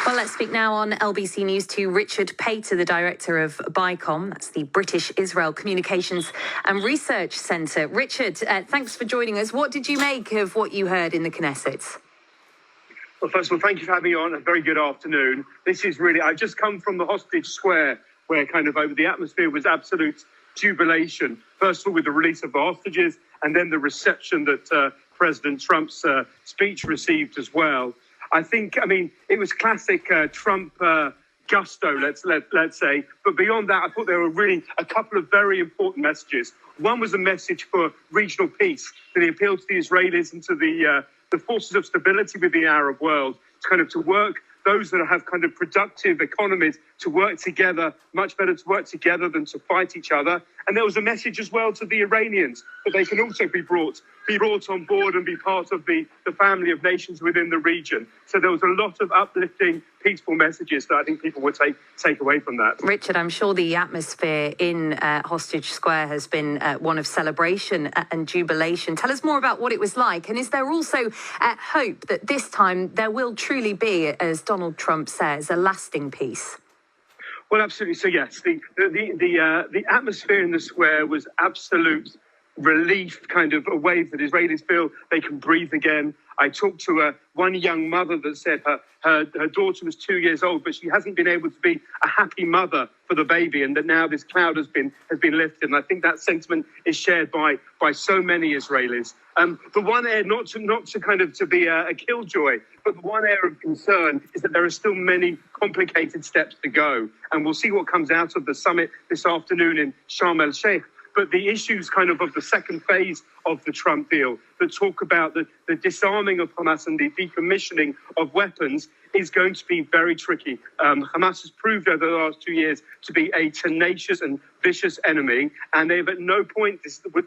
Well, let's speak now on LBC News to Richard Pater, the director of BICOM. That's the British Israel Communications and Research Centre. Richard, thanks for joining us. What did you make of what you heard in the Knesset? Well, first of all, thank you for having me on. A very good afternoon. This is really, I've just come from the hostage square where kind of over the atmosphere was absolute jubilation. First of all, with the release of the hostages and then the reception that President Trump's speech received as well. I mean, it was classic Trump gusto, let's say. But beyond that, I thought there were really a couple of very important messages. One was a message for regional peace, that he appealed to the Israelis and to the forces of stability within the Arab world, to work, those that have kind of productive economies, to work together, much better to work together than to fight each other. And there was a message as well to the Iranians that they can also be brought on board and be part of the family of nations within the region. So there was a lot of uplifting, peaceful messages that I think people would take away from that. Richard, I'm sure the atmosphere in Hostage Square has been one of celebration and jubilation. Tell us more about what it was like. And is there also hope that this time there will truly be, as Donald Trump says, a lasting peace? Well, absolutely. So yes, the atmosphere in the square was absolute relief, kind of a way that Israelis feel they can breathe again. I talked to one young mother that said her daughter was 2 years old, but she hasn't been able to be a happy mother for the baby, and that now this cloud has been lifted. And I think that sentiment is shared by so many Israelis. The one air, not to be a killjoy, but the one air of concern is that there are still many complicated steps to go, and we'll see what comes out of the summit this afternoon in Sharm el-Sheikh. But the issues of the second phase of the Trump deal that talk about the disarming of Hamas and the decommissioning of weapons is going to be very tricky. Hamas has proved over the last 2 years to be a tenacious and vicious enemy, and they've at no point would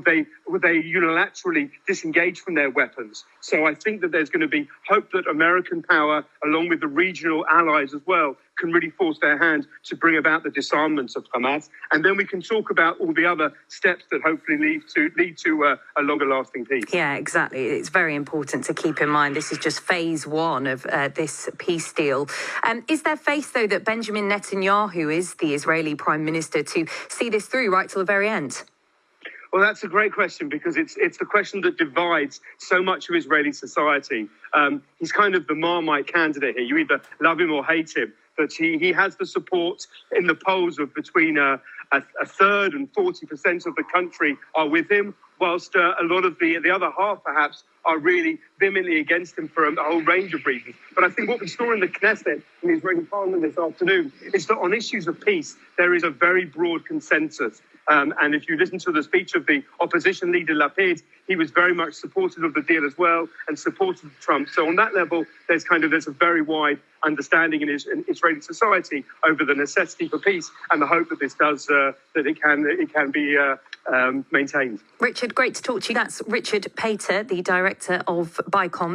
they unilaterally disengage from their weapons. So I think that there's going to be hope that American power, along with the regional allies as well, can really force their hand to bring about the disarmament of Hamas, and then we can talk about all the other steps that hopefully lead to a longer lasting peace. Yeah, exactly. It's very important to keep in mind this is just phase one of this peace deal. Is there faith, though, that Benjamin Netanyahu is the Israeli Prime Minister to see this through right till the very end? Well, that's a great question, because it's the question that divides so much of Israeli society. He's kind of the Marmite candidate here. You either love him or hate him. But he has the support in the polls of between a third and 40% of the country are with him, whilst a lot of the other half, perhaps, are really vehemently against him for a whole range of reasons. But I think what we saw in the Knesset, in the Israeli parliament this afternoon, is that on issues of peace, there is a very broad consensus. And if you listen to the speech of the opposition leader, Lapid, he was very much supportive of the deal as well and supportive of Trump. So on that level, there's a very wide understanding in Israeli society over the necessity for peace and the hope that this does, that it can be maintained. Richard, great to talk to you. That's Richard Pater, the director of BICOM.